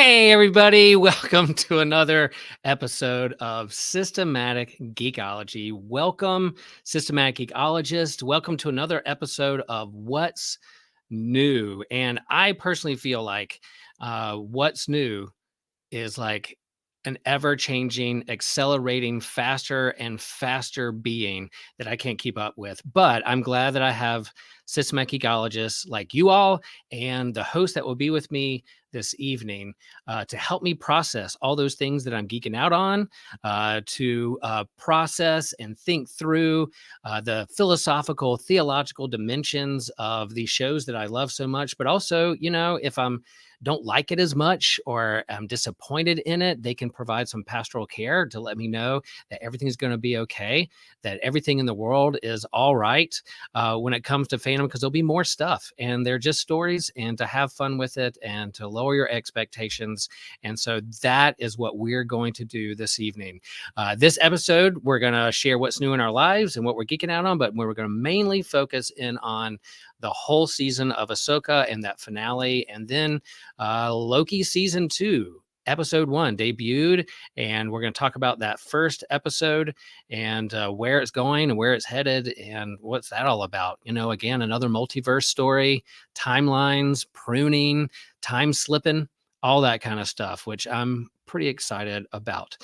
Hey, everybody. Welcome to another episode of Systematic Geekology. Welcome, Systematic Geekologist. Welcome to another episode of What's New. And I personally feel like what's new is like an ever-changing, accelerating, faster and faster being that I can't keep up with. But I'm glad that I have systematic ecologists like you all and the host that will be with me this evening to help me process all those things that I'm geeking out on, to process and think through the philosophical, theological dimensions of these shows that I love so much. But also, if I'm don't like it as much or I'm disappointed in it, they can provide some pastoral care to let me know that everything's going to be okay, that everything in the world is all right when it comes to fandom, because there'll be more stuff and they're just stories, and to have fun with it and to lower your expectations. And so that is what we're going to do this evening. This episode, we're going to share what's new in our lives and what we're geeking out on, but we're going to mainly focus in on the whole season of Ahsoka and that finale. And then Loki season 2, episode 1 debuted, and we're going to talk about that first episode and where it's going and where it's headed and what's that all about. Again, another multiverse story, timelines, pruning, time slipping, all that kind of stuff, which I'm pretty excited about.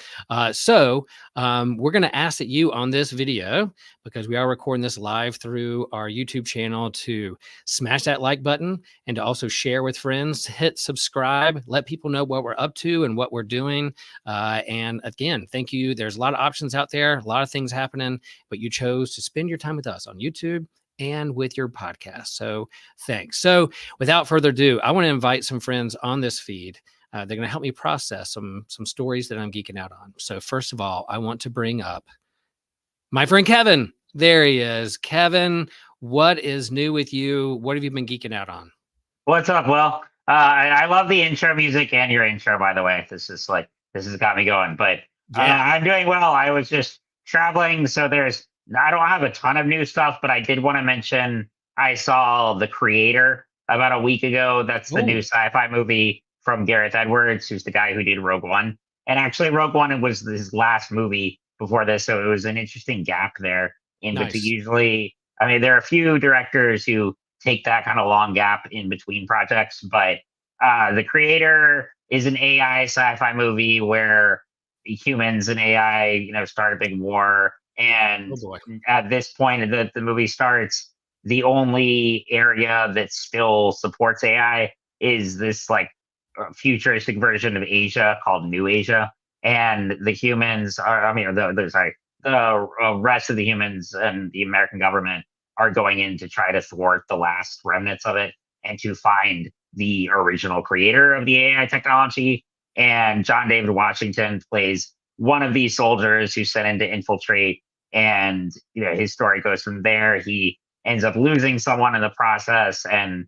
So we're going to ask that you on this video, because we are recording this live through our YouTube channel, to smash that like button and to also share with friends, hit subscribe, let people know what we're up to and what we're doing. And again, thank you. There's a lot of options out there, a lot of things happening, but you chose to spend your time with us on YouTube and with your podcast. So thanks. So without further ado, I want to invite some friends on this feed. They're going to help me process some stories that I'm geeking out on. So first of all, I want to bring up my friend Kevin. There he is. Kevin, what is new with you? What have you been geeking out on? What's up, Will? I love the intro music and your intro, by the way. This has got me going. But I'm doing well. I was just traveling, so I don't have a ton of new stuff, but I did want to mention I saw The Creator about a week ago. That's the new sci-fi movie from Gareth Edwards, who's the guy who did Rogue One. And actually, Rogue One was his last movie before this, so it was an interesting gap there in between. Usually, I mean, there are a few directors who take that kind of long gap in between projects, but The Creator is an AI sci-fi movie where humans and AI, start a big war. And at this point, the movie starts, the only area that still supports AI is this futuristic version of Asia called New Asia. And the humans are, the rest of the humans and the American government are going in to try to thwart the last remnants of it and to find the original creator of the AI technology. And John David Washington plays one of these soldiers who's sent in to infiltrate. And his story goes from there. He ends up losing someone in the process and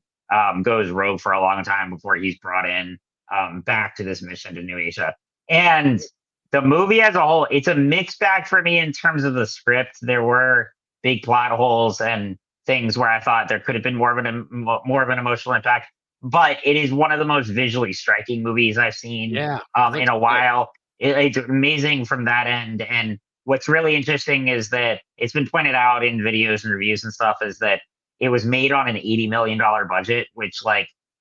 goes rogue for a long time before he's brought in back to this mission to New Asia. And the movie as a whole, it's a mixed bag for me in terms of the script. There were big plot holes and things where I thought there could have been more of an emotional impact. But it is one of the most visually striking movies I've seen in a while. It's amazing from that end. And what's really interesting is that it's been pointed out in videos and reviews and stuff is that it was made on an $80 million budget, which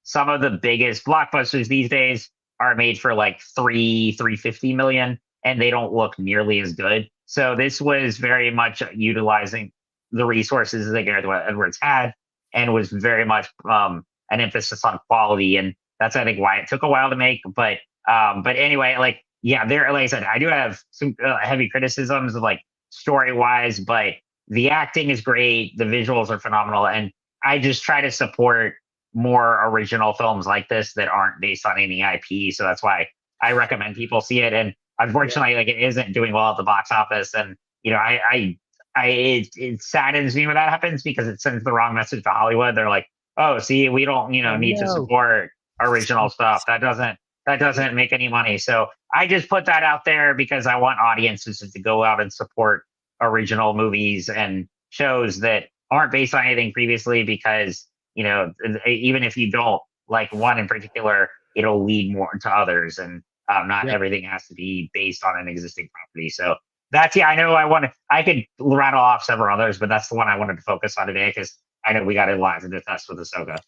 some of the biggest blockbusters these days are made for $350 million, and they don't look nearly as good. So this was very much utilizing the resources that Gareth Edwards had, and was very much an emphasis on quality. And that's, I think, why it took a while to make. But anyway, like I said, I do have some heavy criticisms of story wise, but the acting is great. The visuals are phenomenal. And I just try to support more original films like this that aren't based on any IP. So that's why I recommend people see it. And unfortunately, it isn't doing well at the box office. And, it saddens me when that happens, because it sends the wrong message to Hollywood. They're like, oh, see, we don't, need to support original stuff. That doesn't make any money. So I just put that out there because I want audiences to go out and support original movies and shows that aren't based on anything previously, because, even if you don't like one in particular, it'll lead more to others, and not everything has to be based on an existing property. So that's, I know I could rattle off several others, but that's the one I wanted to focus on today because I know we got a lot to discuss with Ahsoka.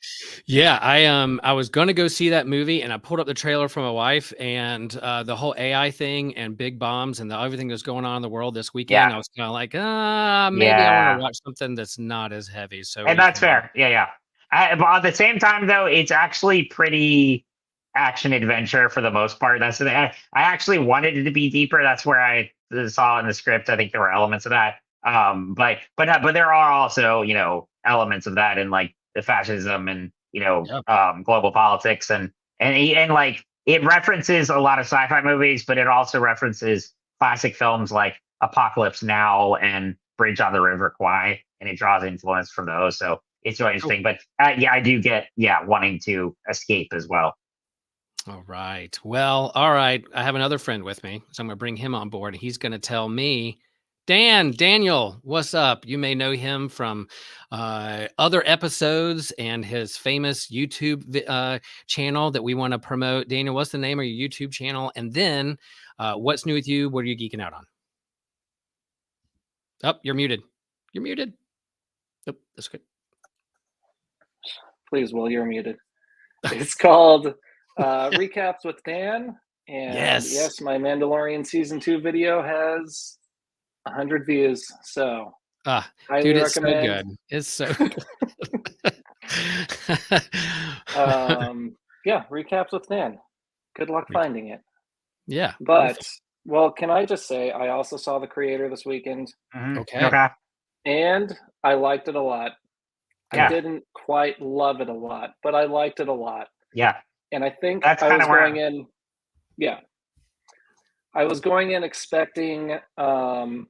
Yeah, I was gonna go see that movie, and I pulled up the trailer for my wife, and the whole AI thing and big bombs and everything that's going on in the world this weekend. Yeah, I was kind of like, maybe I want to yeah, watch something that's not as heavy. So and we that's can. fair. Yeah, yeah. But at the same time, though, it's actually pretty action adventure for the most part. That's the thing. I actually wanted it to be deeper. That's where I saw in the script. I think there were elements of that. But there are also, elements of that in like the fascism and Yeah. global politics, and like it references a lot of sci-fi movies, but it also references classic films like Apocalypse Now and Bridge on the River Kwai, and it draws influence from those. So it's really Cool. interesting. But yeah, I do get wanting to escape as well. All right. Well, all right. I have another friend with me, so I'm going to bring him on board. He's going to tell me, Daniel, what's up? You may know him from other episodes and his famous YouTube channel that we want to promote. Daniel, what's the name of your YouTube channel? And then, what's new with you? What are you geeking out on? Oh, you're muted. You're muted. Oh, that's good. Please, Will, you're muted. It's called Recaps with Dan. And yes, my Mandalorian Season 2 video has 100 views. So highly dude, it's recommend. so good. It's so good. Yeah, Recaps with Dan. Good luck finding it. Yeah. But, perfect. well, can I just say, I also saw The Creator this weekend. Mm-hmm. Okay. And I liked it a lot. Yeah. I didn't quite love it a lot, but I liked it a lot. Yeah. And I think That's I was kinda where going in. Yeah. I was going in expecting a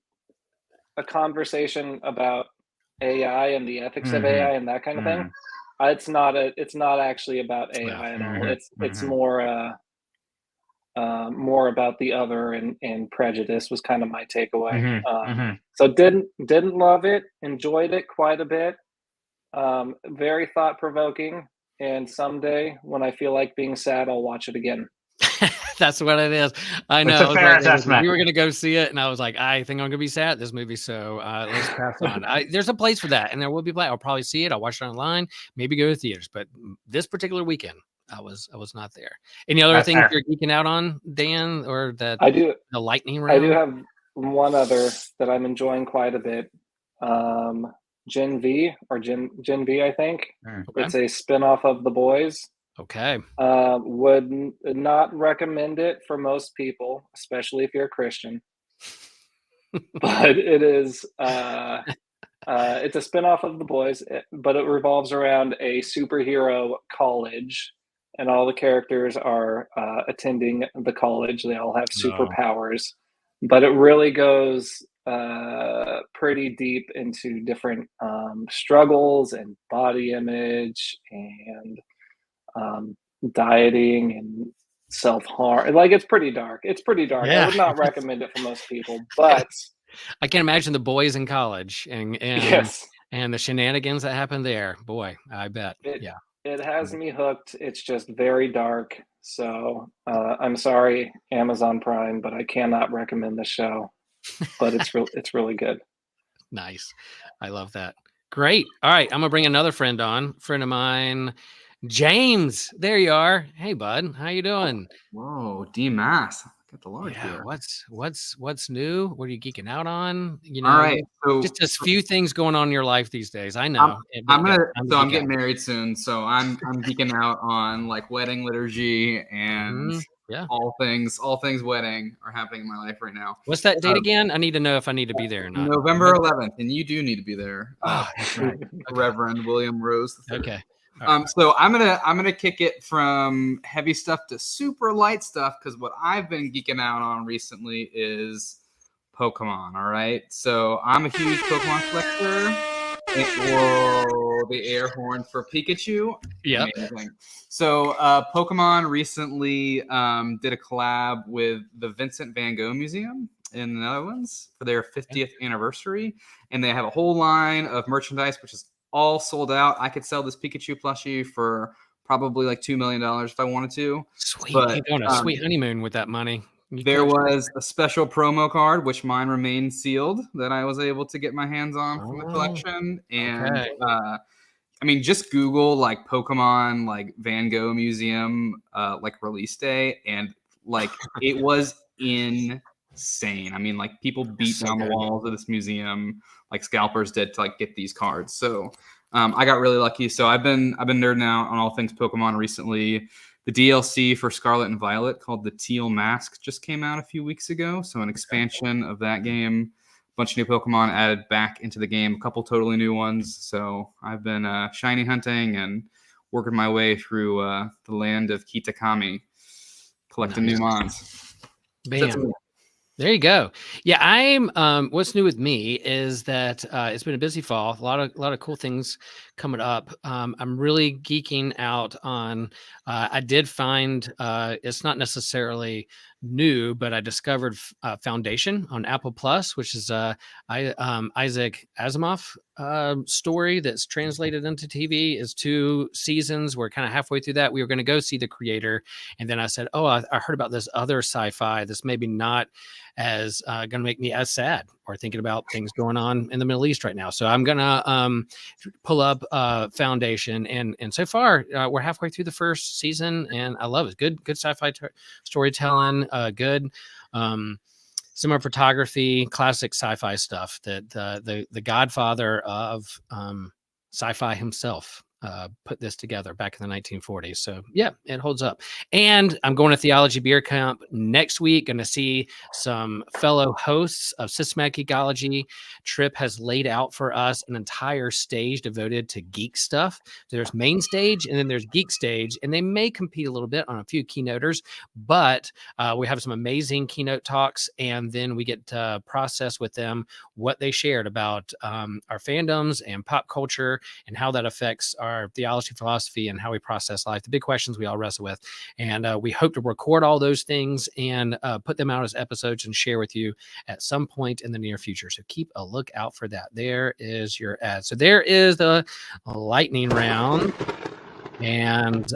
conversation about AI and the ethics of AI and that kind of thing. It's not actually about AI at all. It's more about the other and prejudice was kind of my takeaway. So didn't love it, enjoyed it quite a bit. Very thought provoking. And someday when I feel like being sad, I'll watch it again. That's what it is. I know. It's a fair assessment. We were gonna go see it, and I was like, I think I'm gonna be sad at this movie, so let's pass on. There's a place for that, and there will be. I'll probably see it. I'll watch it online, maybe go to theaters. But this particular weekend, I was not there. Any other things you're geeking out on, Dan, or that I do the lightning round? I do have one other that I'm enjoying quite a bit. Gen V, I think. Okay. It's a spinoff of The Boys. Okay. Would not recommend it for most people, especially if you're a Christian. But it is it's a spinoff of The Boys, but it revolves around a superhero college, and all the characters are attending the college. They all have superpowers, but it really goes pretty deep into different struggles and body image and dieting and self-harm. Like, it's pretty dark. Yeah. I would not recommend it for most people, but I can imagine the boys in college and yes, and the shenanigans that happen there. Boy, I bet. It has me hooked. It's just very dark. So I'm sorry, Amazon Prime, but I cannot recommend the show. But it's really good. Nice. I love that. Great. All right. I'm gonna bring another friend on. Friend of mine, James. There you are. Hey, bud. How you doing? Whoa, D-Mass. Got the large Yeah. here. What's new? What are you geeking out on? All right. So just a few things going on in your life these days. I know. I'm getting married soon, so I'm geeking out on like wedding liturgy and all things wedding are happening in my life right now. What's that date again? I need to know if I need to be there or not. November 11th, and you do need to be there. That's right. Reverend William Rose III. Okay. So I'm gonna kick it from heavy stuff to super light stuff, because what I've been geeking out on recently is Pokemon. All right, so I'm a huge Pokemon collector. Whoa, the air horn for Pikachu. Yeah. Amazing. So Pokemon recently did a collab with the Vincent van Gogh Museum in the Netherlands for their 50th anniversary, and they have a whole line of merchandise which is all sold out. I could sell this Pikachu plushie for probably like $2 million if I wanted to. Sweet. But, You're going a sweet honeymoon with that money. There was a special promo card, which mine remains sealed, that I was able to get my hands on from the collection. And okay. I mean, just Google like Pokemon, like Van Gogh Museum, like release day, and like it was insane. I mean, like people beat So down the good. walls of this museum, like scalpers did, to like get these cards. So I got really lucky. So I've been nerding out on all things Pokemon recently. The DLC for Scarlet and Violet called the Teal Mask just came out a few weeks ago. So an expansion of that game. Bunch of new Pokemon added back into the game, a couple totally new ones. So I've been shiny hunting and working my way through the land of Kitakami, collecting new mons. Bam. There you go. Yeah, I'm. What's new with me is that it's been a busy fall. A lot of cool things coming up. I'm really geeking out on. I did find it's not necessarily new, but I discovered Foundation on Apple Plus, which is Isaac Asimov story that's translated into TV. Is 2 seasons. We're kind of halfway through that. We were going to go see the creator, and then I said, "Oh, I heard about this other sci-fi. This maybe not as going to make me as sad or thinking about things going on in the Middle East right now." So I'm going to pull up Foundation, and so far we're halfway through the first season, and I love it. Good sci-fi storytelling, good similar photography, classic sci-fi stuff that the godfather of sci-fi himself put this together back in the 1940s. So yeah, it holds up. And I'm going to Theology Beer Camp next week. Going to see some fellow hosts of Systematic Geekology. Trip has laid out for us an entire stage devoted to geek stuff. There's main stage and then there's geek stage, and they may compete a little bit on a few keynoters, but we have some amazing keynote talks, and then we get to process with them what they shared about our fandoms and pop culture and how that affects our theology, philosophy, and how we process life, the big questions we all wrestle with. And we hope to record all those things and put them out as episodes and share with you at some point in the near future. So keep a look out for that. There is your ad. So there is the lightning round and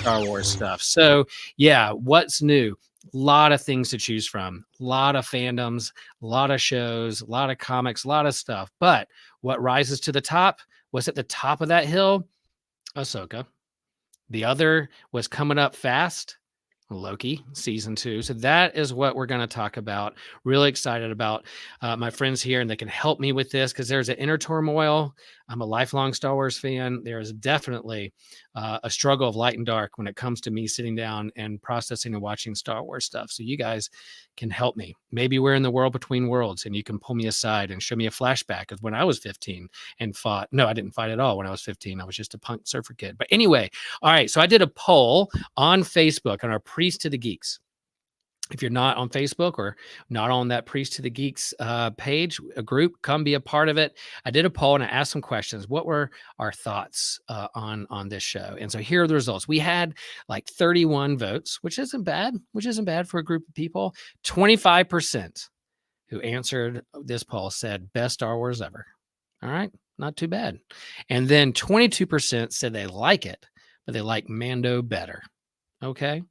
Star Wars stuff. So yeah, what's new? A lot of things to choose from, a lot of fandoms, a lot of shows, a lot of comics, a lot of stuff. But what rises to the top? What's at the top of that hill? Ahsoka. The other was coming up fast, Loki season 2. So that is what we're going to talk about. Really excited about my friends here, and they can help me with this because there's an inner turmoil. I'm a lifelong Star Wars fan. There is definitely a struggle of light and dark when it comes to me sitting down and processing and watching Star Wars stuff. So you guys can help me. Maybe we're in the world between worlds and you can pull me aside and show me a flashback of when I was 15 and fought. No, I didn't fight at all when I was 15. I was just a punk surfer kid. But anyway, all right. So I did a poll on Facebook on our Priest to the Geeks. If you're not on Facebook or not on that Priest to the Geeks page, a group, come be a part of it. I did a poll and I asked some questions. What were our thoughts on this show? And so here are the results. We had like 31 votes, which isn't bad for a group of people. 25% who answered this poll said best Star Wars ever. All right, not too bad. And then 22% said they like it, but they like Mando better. Okay,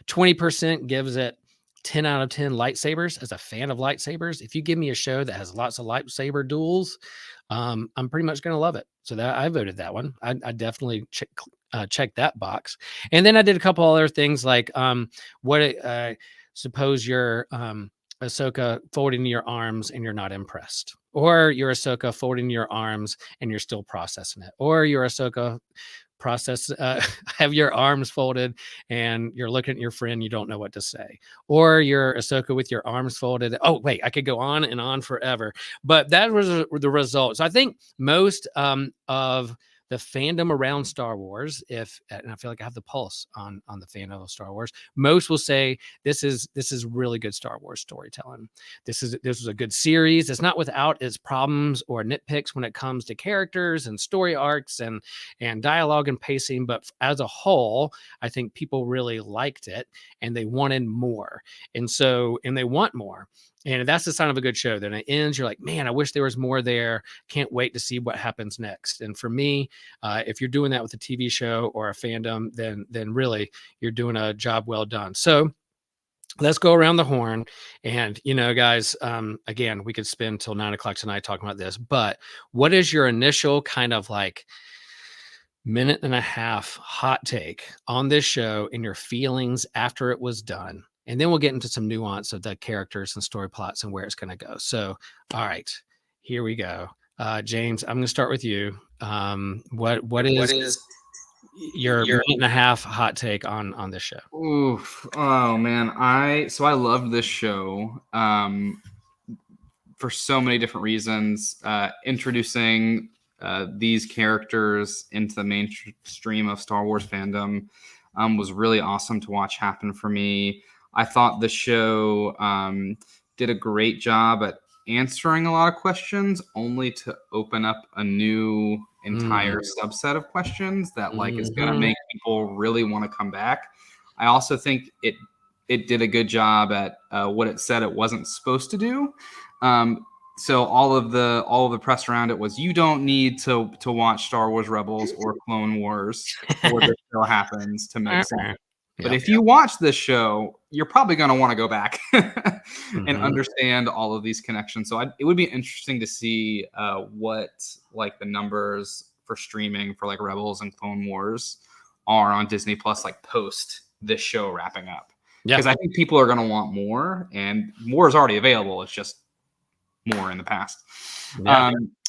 20% gives it 10 out of 10 lightsabers. As a fan of lightsabers, if you give me a show that has lots of lightsaber duels, I'm pretty much going to love it. So that I voted that one. I definitely checked that box. And then I did a couple other things like suppose you're Ahsoka folding your arms and you're not impressed, or you're Ahsoka folding your arms and you're still processing it, or you're Ahsoka have your arms folded and you're looking at your friend, you don't know what to say, or you're Ahsoka with your arms folded. Oh wait, I could go on and on forever, but that was the results. I think most of the fandom around Star Wars, and I feel like I have the pulse on the fandom of Star Wars, most will say this is really good Star Wars storytelling. This was a good series. It's not without its problems or nitpicks when it comes to characters and story arcs and dialogue and pacing, but as a whole, I think people really liked it and they wanted more. And they want more. And that's the sign of a good show. Then it ends, you're like, man, I wish there was more there. Can't wait to see what happens next. And for me, if you're doing that with a TV show or a fandom, then really you're doing a job well done. So let's go around the horn. And, guys, again, we could spend till 9 o'clock tonight talking about this, but what is your initial kind of like minute and a half hot take on this show and your feelings after it was done? And then we'll get into some nuance of the characters and story plots and where it's going to go. So, all right, here we go. James, I'm going to start with you. What is your minute and a half hot take on this show? Oof. Oh man. I loved this show for so many different reasons. Introducing these characters into the mainstream of Star Wars fandom was really awesome to watch happen for me. I thought the show did a great job at answering a lot of questions, only to open up a new entire subset of questions that is going to make people really want to come back. I also think it did a good job at what it said it wasn't supposed to do. So all of the press around it was, you don't need to watch Star Wars Rebels or Clone Wars before this show happens to make sense. But if you watch this show, you're probably going to want to go back and understand all of these connections. So it would be interesting to see what the numbers for streaming for Rebels and Clone Wars are on Disney Plus post this show wrapping up. Because I think people are going to want more, and more is already available. It's just more in the past.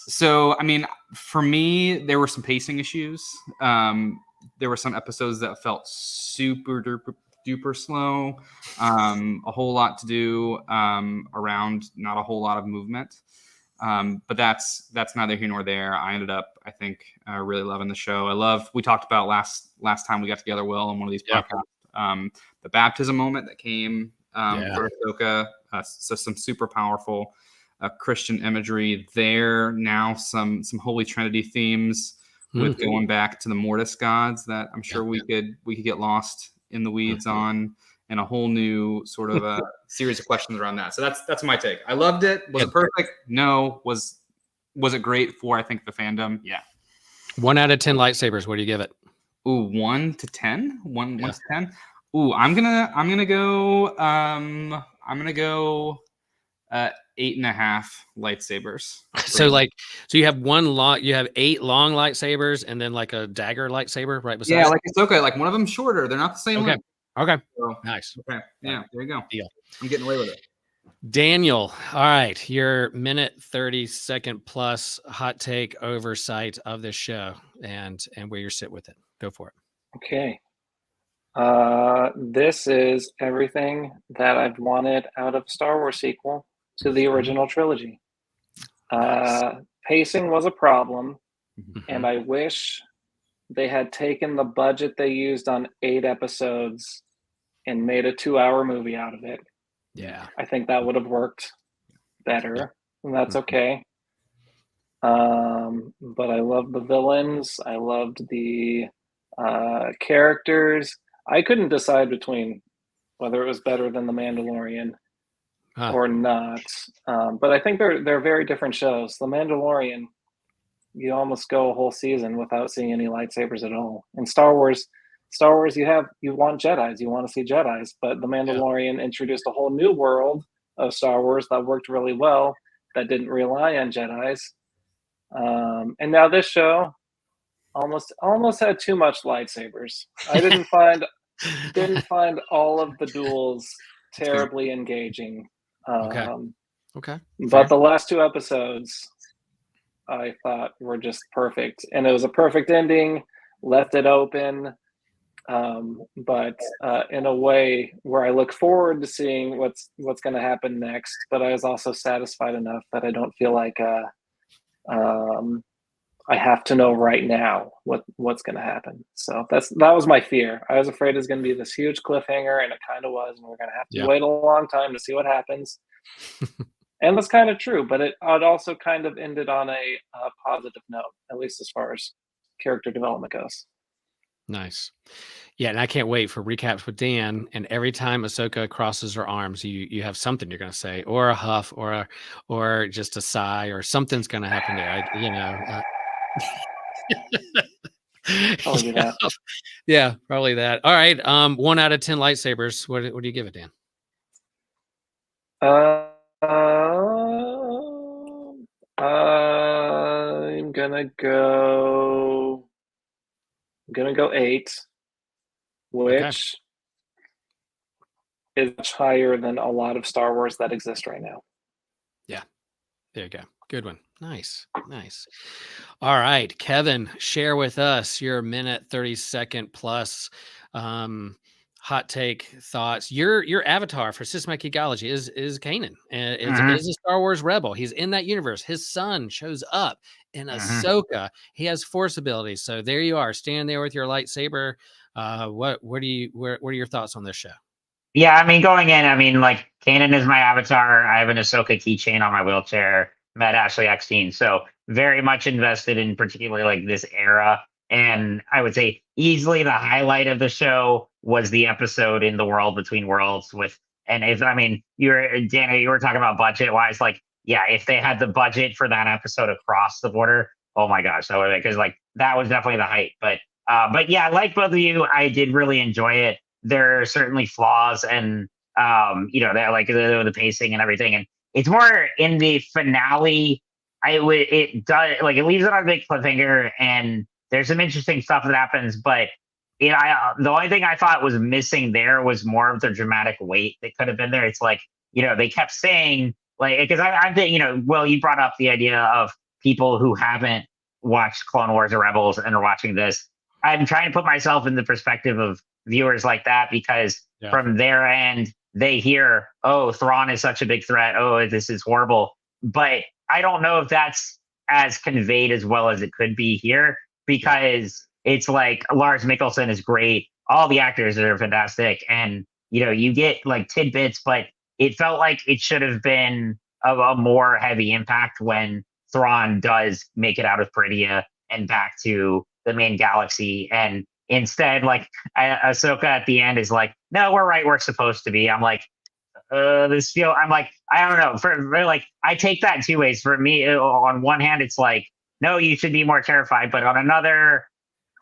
So, I mean, for me, there were some pacing issues. There were some episodes that felt super duper slow. A whole lot to do around not a whole lot of movement. But that's neither here nor there. I ended up, I think, really loving the show. We talked about last time we got together, Will, on one of these podcasts, the baptism moment that came for Ahsoka. So some super powerful Christian imagery there. Now some Holy Trinity themes with going back to the Mortis gods that I'm sure we could get lost in the weeds on, and a whole new sort of a series of questions around that. So that's my take. I loved it. Was it perfect? No. Was it great for, I think, the fandom? Yeah. 1 out of 10 lightsabers. What do you give it? Ooh, 1 to 10. 1 to 10. Ooh, I'm gonna go 8.5 lightsabers. So you have you have 8 long lightsabers and then a dagger lightsaber right beside. Yeah, it's okay. One of them's shorter. They're not the same length. Okay. So, nice. Okay. Yeah, there you go. Deal. I'm getting away with it. Daniel, all right, your minute 30-second plus hot take oversight of this show and where you're sit with it. Go for it. Okay. This is everything that I've wanted out of a Star Wars sequel to the original trilogy. Pacing was a problem, and I wish they had taken the budget they used on 8 episodes and made a 2-hour movie out of it. Yeah. I think that would have worked better, and that's okay. But I loved the villains. I loved the characters. I couldn't decide between whether it was better than The Mandalorian or not. But I think they're very different shows. The Mandalorian, you almost go a whole season without seeing any lightsabers at all. In Star Wars, you want Jedis, you want to see Jedis, but The Mandalorian introduced a whole new world of Star Wars that worked really well, that didn't rely on Jedis. And now this show almost had too much lightsabers. I didn't find all of the duels terribly engaging. Okay. But the last 2 episodes I thought were just perfect, and it was a perfect ending. Left it open, but in a way where I look forward to seeing what's going to happen next. But I was also satisfied enough that I don't feel like I have to know right now what's going to happen. So that was my fear. I was afraid it was going to be this huge cliffhanger, and it kind of was, and we're going to have to wait a long time to see what happens. And that's kind of true, but it also kind of ended on a positive note, at least as far as character development goes. Nice. Yeah, and I can't wait for recaps with Dan. And every time Ahsoka crosses her arms, you have something you're going to say, or a huff, or just a sigh, or something's going to happen there. Probably Yeah, that. yeah, probably that. All right, 1 out of 10 lightsabers. What do you give it, Dan? I'm gonna go 8, which is much higher than a lot of Star Wars that exist right now. Yeah, there you go. Good one. Nice. All right, Kevin, share with us your minute 30-second plus hot take thoughts. Your avatar for systematic ecology is Kanan, and is a Star Wars rebel. He's in that universe. His son shows up in Ahsoka. He has force abilities. So there you are, standing there with your lightsaber. What are your thoughts on this show? Yeah, I mean, going in, I mean, like, Kanan is my avatar. I have an Ahsoka keychain on my wheelchair. Met Ashley Eckstein, so very much invested in particularly like this era. And I would say easily the highlight of the show was the episode in the World Between Worlds with. And if I mean, Dana, you were talking about budget wise, like, yeah, if they had the budget for that episode across the border, oh my gosh, that would because like that was definitely the height. But yeah, like both of you, I did really enjoy it. There are certainly flaws and that like the pacing and everything, and it's more in the finale. It does like it leaves it on a big cliffhanger, and there's some interesting stuff that happens. But the only thing I thought was missing there was more of the dramatic weight that could have been there. It's like they kept saying like because I'm thinking well, you brought up the idea of people who haven't watched Clone Wars or Rebels and are watching this. I'm trying to put myself in the perspective of viewers like that because from their end they hear, oh, Thrawn is such a big threat. Oh, this is horrible. But I don't know if that's as conveyed as well as it could be here because it's like Lars Mikkelsen is great. All the actors are fantastic. And, you get like tidbits, but it felt like it should have been a more heavy impact when Thrawn does make it out of Peridia and back to the main galaxy. And instead, like Ahsoka at the end is like, no, we're right. We're supposed to be. I'm like, I'm like, I don't know. For like, I take that two ways. For me, on one hand, it's like, no, you should be more terrified. But on another,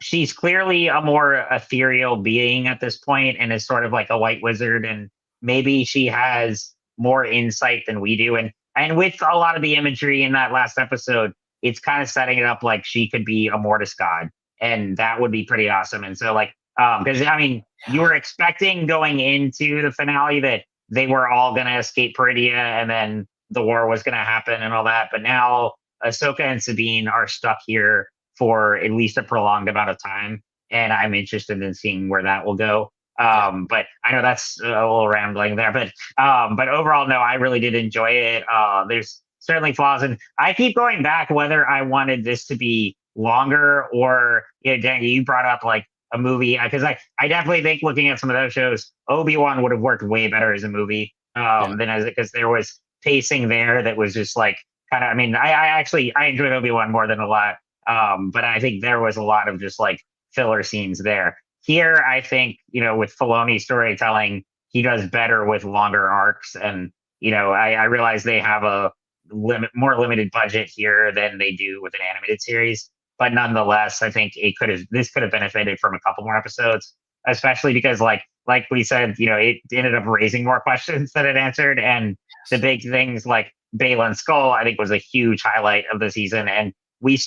she's clearly a more ethereal being at this point and is sort of like a white wizard. And maybe she has more insight than we do. And with a lot of the imagery in that last episode, it's kind of setting it up like she could be a Mortis god. And that would be pretty awesome. And so like, because I mean, you were expecting going into the finale that they were all going to escape Peridia and then the war was going to happen and all that. But now Ahsoka and Sabine are stuck here for at least a prolonged amount of time. And I'm interested in seeing where that will go. But I know that's a little rambling there, but overall, no, I really did enjoy it. There's certainly flaws. And I keep going back whether I wanted this to be longer or, Danny, you brought up like a movie because I definitely think looking at some of those shows, Obi-Wan would have worked way better as a movie than as because there was pacing there that was just like kind of. I mean, I enjoyed Obi-Wan more than a lot, but I think there was a lot of just like filler scenes there. Here, I think with Filoni's storytelling, he does better with longer arcs, and I realize they have a more limited budget here than they do with an animated series. But nonetheless, I think this could have benefited from a couple more episodes, especially because like we said, it ended up raising more questions than it answered. And the big things like Baylan Skull, I think was a huge highlight of the season. And we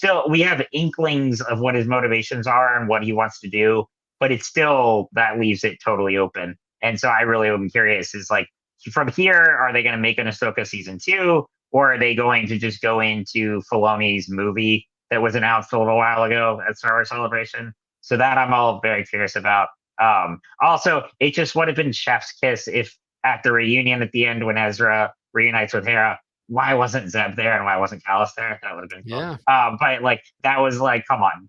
have inklings of what his motivations are and what he wants to do, but it's still that leaves it totally open. And so I really am curious is like from here, are they going to make an Ahsoka season 2? Or are they going to just go into Filoni's movie that was announced a little while ago at Star Wars Celebration? So that I'm all very curious about. Also, it just would have been chef's kiss if at the reunion at the end when Ezra reunites with Hera, why wasn't Zeb there and why wasn't Callus there? That would have been cool. But like that was like, come on,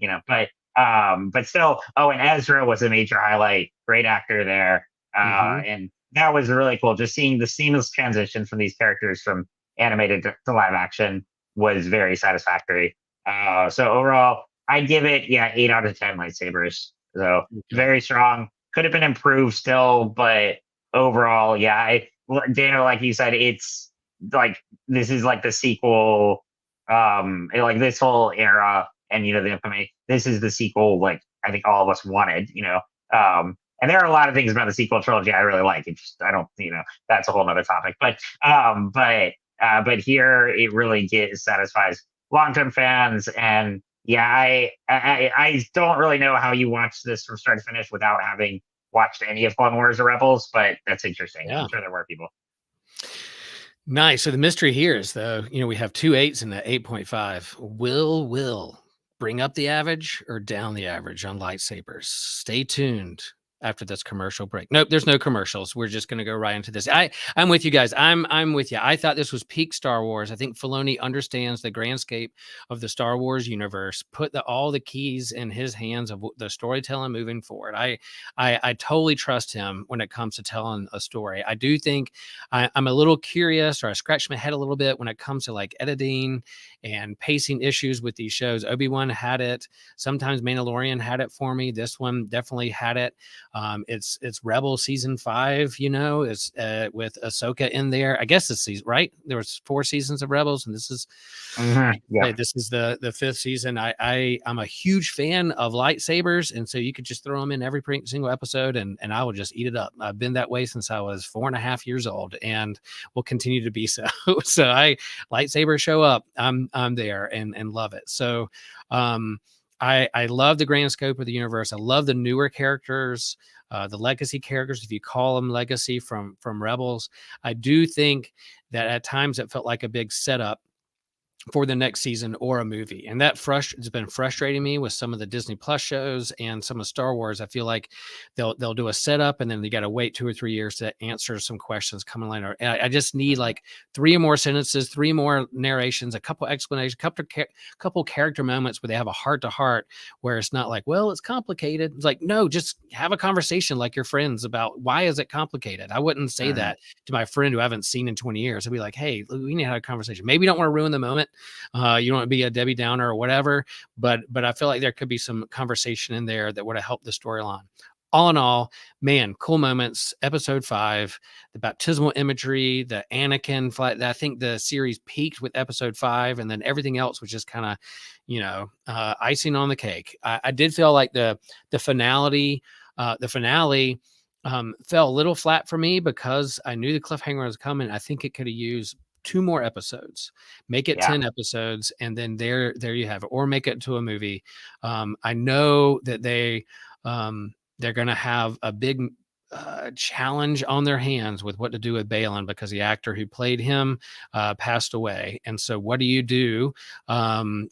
but still, and Ezra was a major highlight. Great actor there. And that was really cool. Just seeing the seamless transition from these characters from animated to live action was very satisfactory. So overall, I'd give it 8 out of 10 lightsabers. So very strong. Could have been improved still, but overall, yeah. Daniel, like you said, it's like this is like the sequel. Like this whole era, and the infamy. This is the sequel. Like I think all of us wanted. And there are a lot of things about the sequel trilogy I really like. It just I don't. That's a whole other topic. But here it really satisfies long-term fans. And yeah, I don't really know how you watch this from start to finish without having watched any of Clone Wars or Rebels, but that's interesting. Yeah. I'm sure there were people. Nice. So the mystery here is, though, we have 2 8s and an 8.5. Will bring up the average or down the average on lightsabers? Stay tuned after this commercial break. Nope, there's no commercials. We're just going to go right into this. I'm with you guys. I'm with you. I thought this was peak Star Wars. I think Filoni understands the grandscape of the Star Wars universe, put all the keys in his hands of the storytelling moving forward. I totally trust him when it comes to telling a story. I do think I'm a little curious, or I scratch my head a little bit when it comes to like editing and pacing issues with these shows. Obi-Wan had it. Sometimes Mandalorian had it for me. This one definitely had it. It's Rebel season 5, is with Ahsoka in there. I guess this season, right? There was 4 seasons of Rebels, and this is this is the 5th season. I'm a huge fan of lightsabers, and so you could just throw them in every single episode, and I will just eat it up. I've been that way since I was 4.5 years old, and will continue to be so. So lightsabers show up, I'm there and love it. So I love the grand scope of the universe. I love the newer characters, the legacy characters, if you call them legacy from Rebels. I do think that at times it felt like a big setup for the next season or a movie. And that has been frustrating me with some of the Disney Plus shows and some of Star Wars. I feel like they'll do a setup, and then you got to wait 2 or 3 years to answer some questions coming later. And I just need like 3 more sentences, 3 more narrations, a couple explanations, couple character moments where they have a heart to heart, where it's not like, well, it's complicated. It's like, no, just have a conversation like your friends about why is it complicated. I wouldn't say that to my friend who I haven't seen in 20 years. I'd be like, hey, we need to have a conversation. Maybe you don't want to ruin the moment. You don't want to be a Debbie Downer or whatever, but I feel like there could be some conversation in there that would have helped the storyline. All in all, man, cool moments. Episode 5, the baptismal imagery, the Anakin flight. I think the series peaked with episode 5, and then everything else was just kind of, icing on the cake. I did feel like the finale fell a little flat for me because I knew the cliffhanger was coming. I think it could have used 2 more episodes, make it 10 episodes, and then there you have it, or make it to a movie. I know that they're going to have a big challenge on their hands with what to do with Balin, because the actor who played him passed away. And so what do you do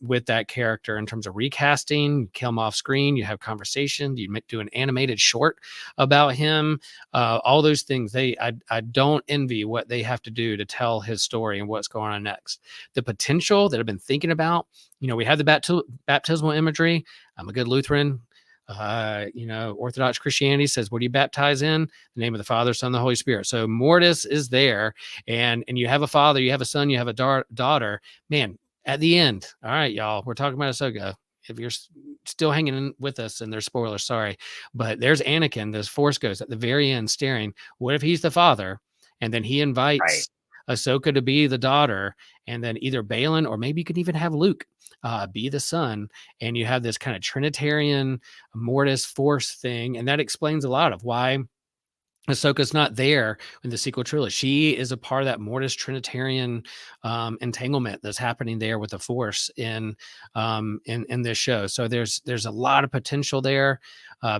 with that character in terms of recasting? You kill him off screen, you have conversation, you do an animated short about him, all those things. I don't envy what they have to do to tell his story and what's going on next. The potential that I've been thinking about, we have the baptismal imagery. I'm a good Lutheran. Orthodox Christianity says, what do you baptize in? The name of the Father, Son, the Holy Spirit. So Mortis is there, and you have a father, you have a son, you have a daughter. Man, at the end, all right, y'all, we're talking about Ahsoka. If you're still hanging in with us, and there's spoilers, sorry, but there's Anakin, this Force Ghost at the very end staring. What if he's the father? And then he invites Ahsoka to be the daughter, and then either Balin, or maybe you could even have Luke be the son, and you have this kind of Trinitarian Mortis Force thing, and that explains a lot of why Ahsoka's not there in the sequel trilogy. She is a part of that Mortis Trinitarian entanglement that's happening there with the Force in this show. So there's a lot of potential there.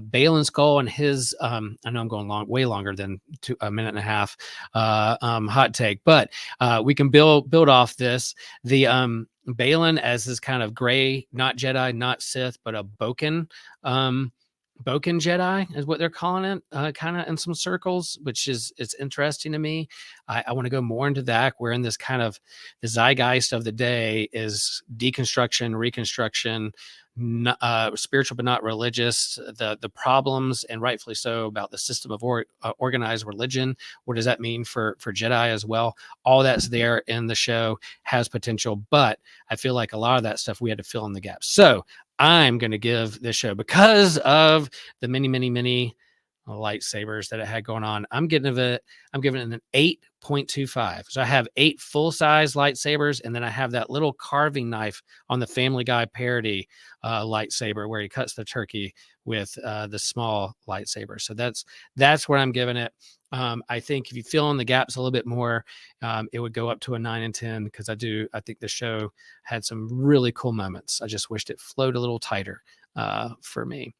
Balin Skull and his I know I'm going way longer than a minute and a half hot take, but we can build off this. The Balin as this kind of gray, not Jedi, not Sith, but a Boken Jedi is what they're calling it, kind of in some circles, which it's interesting to me. I want to go more into that. We're in this kind of the zeitgeist of the day is deconstruction, reconstruction, spiritual but not religious, the problems, and rightfully so, about the system of organized religion. What does that mean for Jedi as well? All that's there in the show, has potential, but I feel like a lot of that stuff we had to fill in the gaps. So I'm going to give this show, because of the many lightsabers that it had going on, I'm giving it an 8.25. So I have 8 full-size lightsabers, and then I have that little carving knife on the Family Guy parody lightsaber where he cuts the turkey with the small lightsaber. So that's what I'm giving it. I think if you fill in the gaps a little bit more, it would go up to a 9 and 10, because I think the show had some really cool moments. I just wished it flowed a little tighter for me.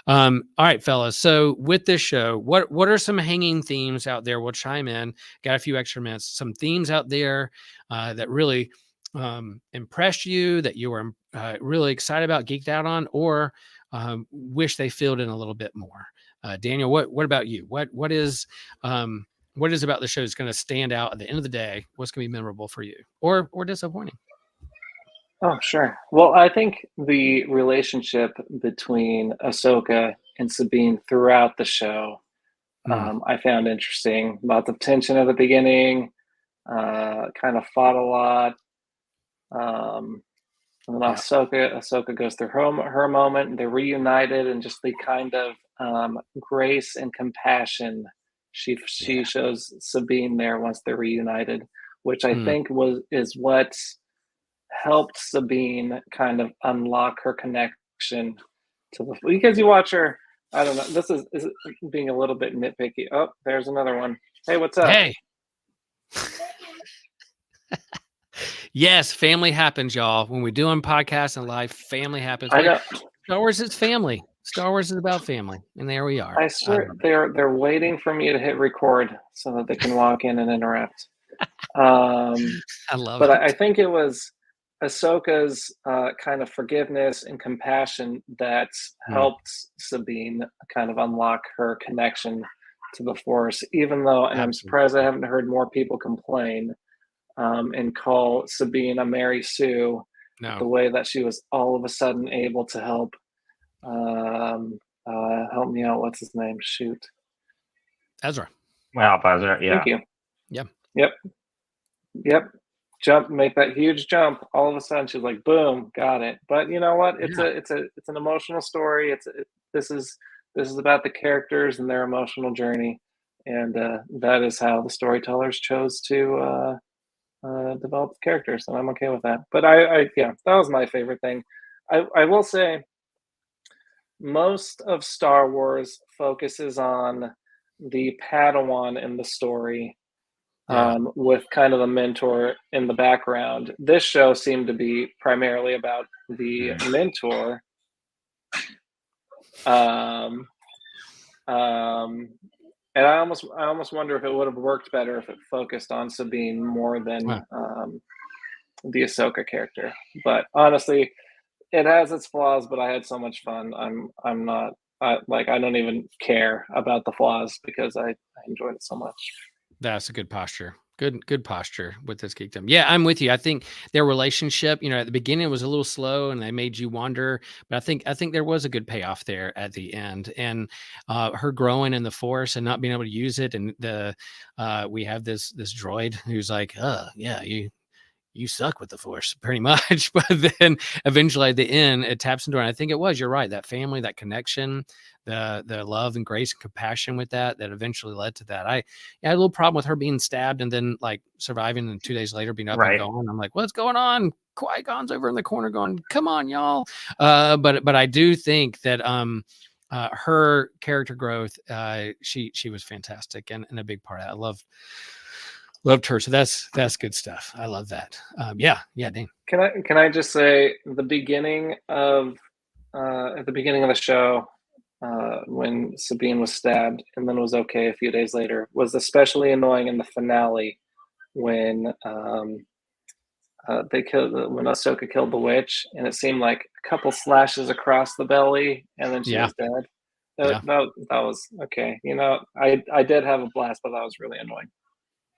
All right, fellas. So with this show, what are some hanging themes out there? We'll chime in. Got a few extra minutes. Some themes out there that really impressed you, that you were really excited about, geeked out on, or wish they filled in a little bit more. Daniel, what about you? What is about the show is going to stand out at the end of the day? What's going to be memorable for you, or disappointing? Oh, sure. Well, I think the relationship between Ahsoka and Sabine throughout the show, I found interesting. Lots of tension at the beginning, kind of fought a lot. And then Ahsoka goes through her moment, and they're reunited, and just the kind of grace and compassion she shows Sabine there once they're reunited, which I think is what helped Sabine kind of unlock her connection to the, because you watch her. I don't know. This is being a little bit nitpicky. Oh, there's another one. Hey, what's up? Hey. Yes, family happens, y'all. When we're doing podcasts and live, family happens. I know. Star Wars is family. Star Wars is about family, and there we are. I swear they're waiting for me to hit record so that they can walk in and interrupt. I love but it. I think it was Ahsoka's kind of forgiveness and compassion that helped Sabine kind of unlock her connection to the Force, even though, and I'm surprised I haven't heard more people complain and call Sabine a Mary Sue, the way that she was all of a sudden able to help help me out. What's his name? Shoot. Ezra. Well, Ezra, yeah. Thank you. Yeah. Yep. Jump, make that huge jump. All of a sudden, she's like, "Boom, got it." But you know what? It's an emotional story. This is about the characters and their emotional journey, and that is how the storytellers chose to develop the characters, and I'm okay with that. But that was my favorite thing. I will say, most of Star Wars focuses on the Padawan in the story, with kind of a mentor in the background. This show seemed to be primarily about the mentor. And I almost wonder if it would have worked better if it focused on Sabine more than the Ahsoka character. But honestly, it has its flaws, but I had so much fun. I don't even care about the flaws because I enjoyed it so much. That's a good posture. Good posture with this geekdom. Yeah, I'm with you. I think their relationship, at the beginning it was a little slow and they made you wonder, but I think there was a good payoff there at the end, and her growing in the Force and not being able to use it, and we have this droid who's like, yeah, you suck with the Force pretty much. But then eventually at the end, it taps into it. And I think you're right. That family, that connection, the love and grace and compassion with that eventually led to that. I had a little problem with her being stabbed and then like surviving, and 2 days later being up and going. I'm like, what's going on? Qui-Gon's over in the corner going, come on, y'all. But I do think that her character growth, she was fantastic and a big part of that. I loved her. So that's good stuff. I love that. Dane. Can I just say the beginning of at the beginning of the show, when Sabine was stabbed and then was okay a few days later, was especially annoying in the finale when when Ahsoka killed the witch, and it seemed like a couple slashes across the belly and then she was dead. That was okay. I did have a blast, but that was really annoying.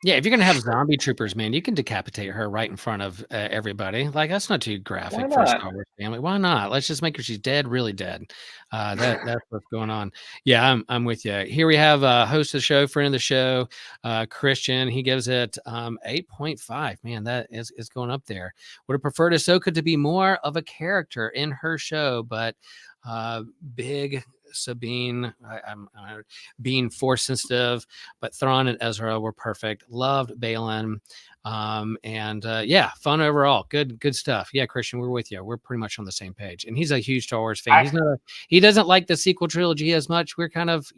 Yeah, if you're gonna have zombie troopers, man, you can decapitate her right in front of everybody. Like that's not too Why graphic for a not? Star Wars family. Why not? Let's just make her she's dead, really dead. That's what's going on. Yeah, I'm with you. Here we have host of the show, friend of the show, Christian. He gives it 8.5. Man, that is going up there. Would have preferred Ahsoka to be more of a character in her show, but big Sabine, I'm being force sensitive, but Thrawn and Ezra were perfect. Loved Balin. And yeah, fun overall. Good stuff. Yeah, Christian, we're with you. We're pretty much on the same page. And he's a huge Star Wars fan. He doesn't like the sequel trilogy as much. We're kind of,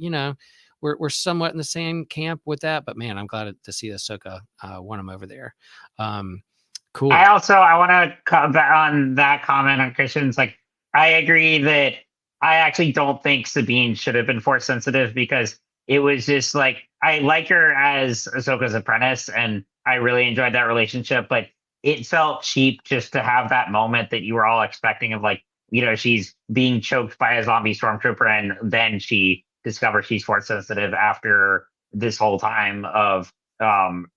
we're somewhat in the same camp with that. But man, I'm glad to see Ahsoka won him over there. Cool. I want to come back on that comment on Christian's. Like, I agree that I actually don't think Sabine should have been force sensitive because it was just like I like her as Ahsoka's apprentice, and I really enjoyed that relationship. But it felt cheap just to have that moment that you were all expecting of, like, she's being choked by a zombie stormtrooper, and then she discovers she's force sensitive after this whole time of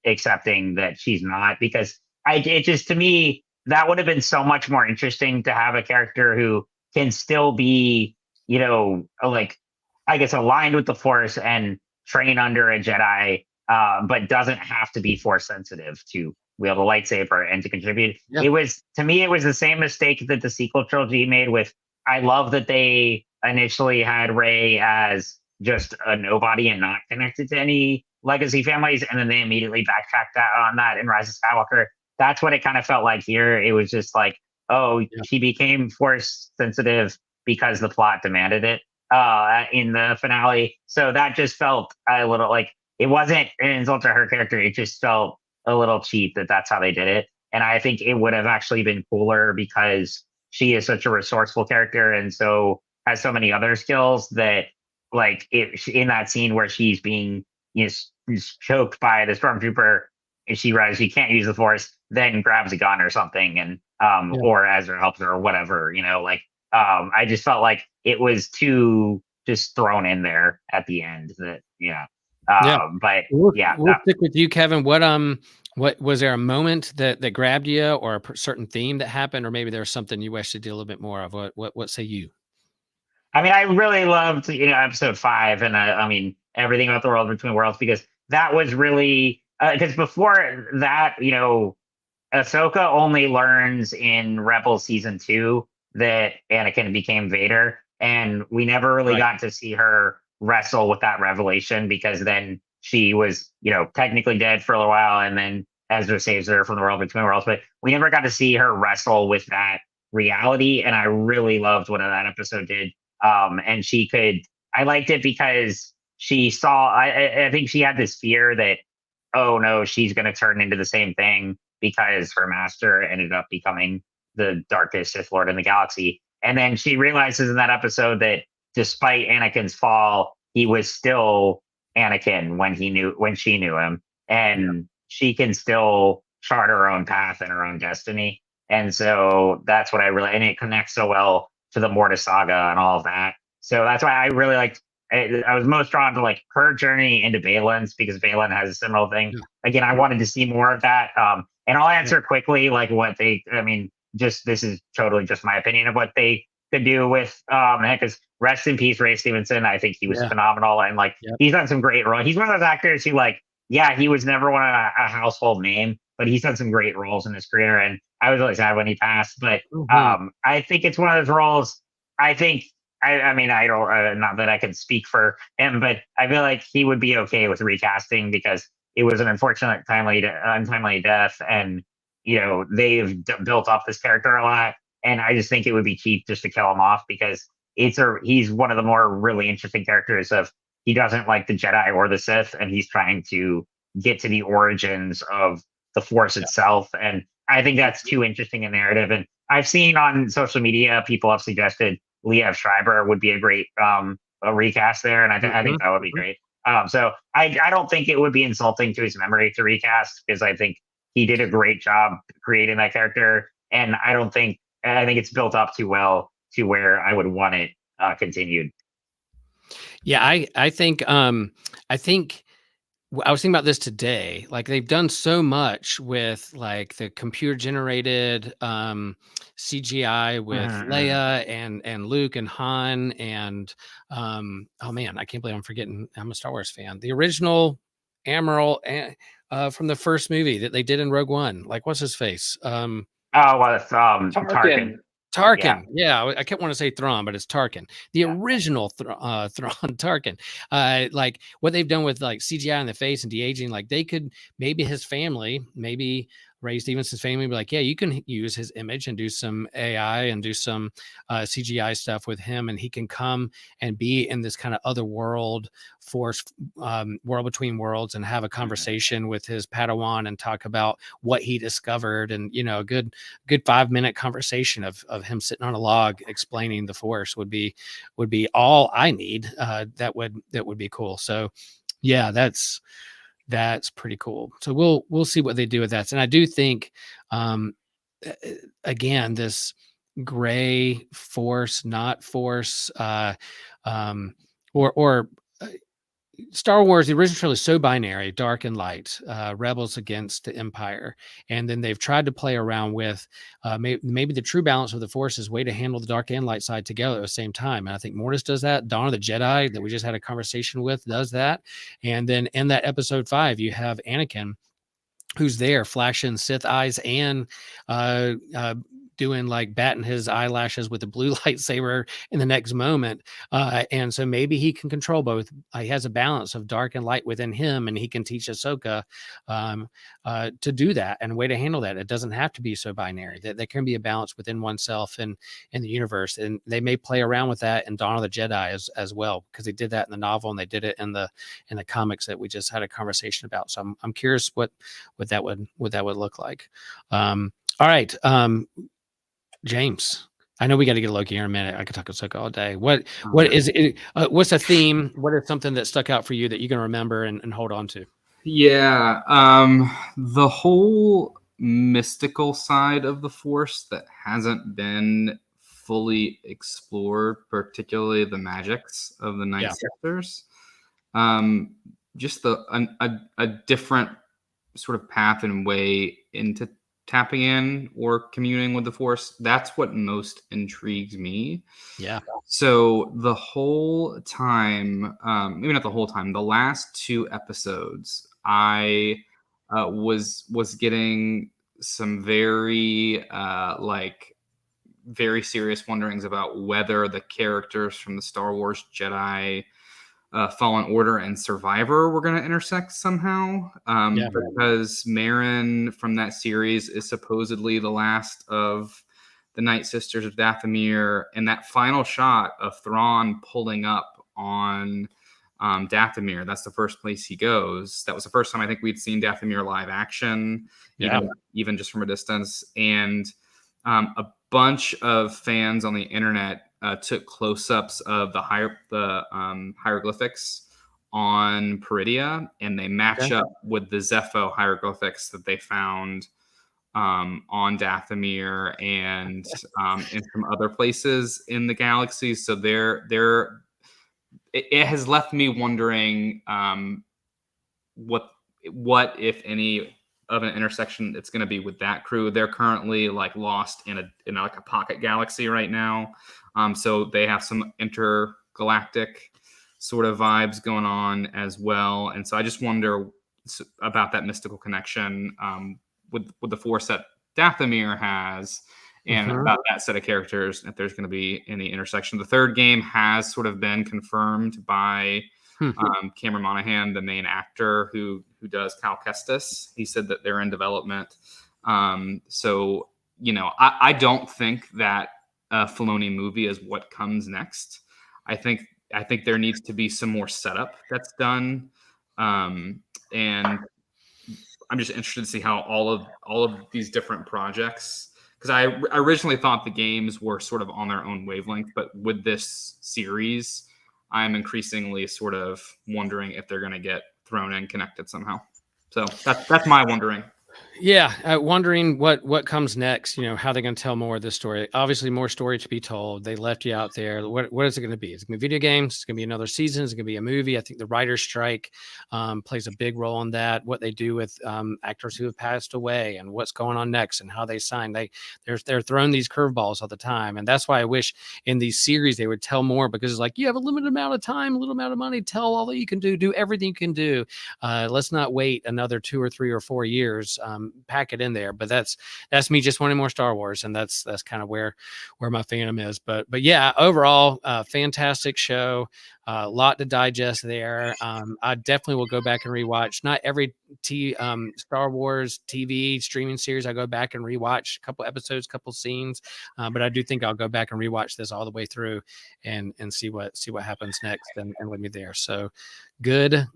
accepting that she's not. Because it just, to me, that would have been so much more interesting to have a character who can still be, like, I guess, aligned with the Force and train under a Jedi, but doesn't have to be Force sensitive to wield a lightsaber and to contribute. Yeah. It was the same mistake that the sequel trilogy made with. I love that they initially had Rey as just a nobody and not connected to any legacy families, and then they immediately backtracked on that in Rise of Skywalker. That's what it kind of felt like here. It was just like, oh, yeah, she became force sensitive because the plot demanded it in the finale. So that just felt a little like, it wasn't an insult to her character. It just felt a little cheap that that's how they did it. And I think it would have actually been cooler because she is such a resourceful character and so has so many other skills that, like, in that scene where she's being choked by the stormtrooper, and she realizes she can't use the Force, then grabs a gun or something, and or Ezra helps her or whatever, I just felt like it was too just thrown in there at the end. That but we'll stick with you, Kevin. What was there a moment that grabbed you, or a certain theme that happened, or maybe there's something you wish to do a little bit more of? What say you? I mean, I really loved episode 5, and I mean everything about the world between worlds, because that was really because before that, Ahsoka only learns in Rebels season 2 that Anakin became Vader, and we never really got to see her wrestle with that revelation, because then she was, technically dead for a little while, and then Ezra saves her from the world between worlds. But we never got to see her wrestle with that reality, and I really loved what that episode did. And I liked it because she saw, I think she had this fear that, oh no, she's going to turn into the same thing because her master ended up becoming the darkest Sith Lord in the galaxy. And then she realizes in that episode that despite Anakin's fall, he was still Anakin when she knew him, and she can still chart her own path and her own destiny. And so that's what and it connects so well to the Mortis saga and all of that. So that's why I really liked. I was most drawn to, like, her journey into Balin's, because Balin has a similar thing. Yeah. Again, I wanted to see more of that. And I'll answer quickly, like, this is totally just my opinion of what they could do with because rest in peace, Ray Stevenson. I think he was phenomenal, and he's done some great roles. He's one of those actors who, he was never a household name, but he's done some great roles in his career, and I was really sad when he passed. But I think it's one of those roles. I think I mean, I don't, not that I can speak for him, but I feel like he would be okay with recasting, because it was an unfortunate untimely death, and they've built up this character a lot, and I just think it would be cheap just to kill him off, because he's one of the more really interesting characters of, he doesn't like the Jedi or the Sith, and he's trying to get to the origins of the Force itself, and I think that's too interesting a narrative. And I've seen on social media people have suggested Liev Schreiber would be a great a recast there, and I think that would be great. So I don't think it would be insulting to his memory to recast, because I think he did a great job creating that character, and I think it's built up too well to where I would want it continued. Yeah, I think I was thinking about this today. Like they've done so much with like the computer generated CGI with Leia and Luke and Han and oh man, I can't believe I'm forgetting. I'm a Star Wars fan. The original Admiral from the first movie that they did in Rogue One. Like what's his face? Oh, well, it's Tarkin. Tarkin. Yeah, I kept wanting to say Thrawn, but it's Tarkin. The original Thrawn Tarkin. Like what they've done with like CGI in the face and de-aging, like they could maybe his family, maybe Ray Stevenson's family be like, yeah, you can use his image and do some AI and do some CGI stuff with him, and he can come and be in this kind of other world force, world between worlds, and have a conversation with his Padawan and talk about what he discovered, and a good 5-minute conversation of him sitting on a log explaining the force would be all I need. That would be cool. So yeah, that's pretty cool. So we'll see what they do with that. And I do think again, this gray force, not force, or Star Wars, the original trilogy is so binary, dark and light, rebels against the Empire. And then they've tried to play around with maybe the true balance of the Force is a way to handle the dark and light side together at the same time. And I think Mortis does that. Dawn of the Jedi, that we just had a conversation with, does that. And then in that episode 5, you have Anakin, who's there flashing Sith eyes and doing like batting his eyelashes with a blue lightsaber in the next moment. And so maybe he can control both. He has a balance of dark and light within him, and he can teach Ahsoka to do that and a way to handle that. It doesn't have to be so binary. That there can be a balance within oneself and in the universe. And they may play around with that in Dawn of the Jedi as well, because they did that in the novel and they did it in the comics that we just had a conversation about. So I'm curious what that would look like. All right. James, I know we got to get Loki here in a minute. I could talk Ahsoka all day. What is it? What's a theme? What is something that stuck out for you that you can remember and hold on to? Yeah, the whole mystical side of the Force that hasn't been fully explored, particularly the magics of the Night Sisters. Just a different sort of path and way into tapping in or communing with the Force. That's what most intrigues me. Yeah. So the whole time, maybe not the whole time, the last 2 episodes, I was getting some very very serious wonderings about whether the characters from the Star Wars Jedi Fallen Order and Survivor were going to intersect somehow, because Merrin from that series is supposedly the last of the Night Sisters of Dathomir, and that final shot of Thrawn pulling up on Dathomir, that's the first place he goes. That was the first time I think we'd seen Dathomir live action, even just from a distance. And a bunch of fans on the internet took close-ups of the hieroglyphics on Peridia, and they match up with the Zepho hieroglyphics that they found on Dathomir and in some other places in the galaxy. So it has left me wondering what if any of an intersection it's going to be with that crew. They're currently like lost in a pocket galaxy right now. So they have some intergalactic sort of vibes going on as well. And so I just wonder about that mystical connection with the Force that Dathomir has, and about that set of characters, if there's going to be any intersection. The third game has sort of been confirmed by Cameron Monaghan, the main actor who does Cal Kestis. He said that they're in development. So, I don't think that a Filoni movie is what comes next. I think there needs to be some more setup that's done. And I'm just interested to see how all of these different projects, because I originally thought the games were sort of on their own wavelength, but with this series, I'm increasingly sort of wondering if they're going to get thrown in connected somehow. So that's my wondering. Yeah, wondering what comes next. How they're going to tell more of this story. Obviously, more story to be told. They left you out there. What is it going to be? Is it going to be video games? It's going to be another season. It's going to be a movie. I think the writer's strike plays a big role in that. What they do with actors who have passed away and what's going on next and how they sign. They're throwing these curveballs all the time, and that's why I wish in these series they would tell more, because it's like you have a limited amount of time, a little amount of money. Tell all that you can do everything you can do. Let's not wait another 2 or 3 or 4 years. Pack it in there, but that's me just wanting more Star Wars, and that's kind of where my fandom is. But yeah, overall, fantastic show. A lot to digest there. I definitely will go back and rewatch. Not every Star Wars TV streaming series I go back and rewatch a couple episodes, couple scenes, but I do think I'll go back and rewatch this all the way through and see what happens next and leave me there. So good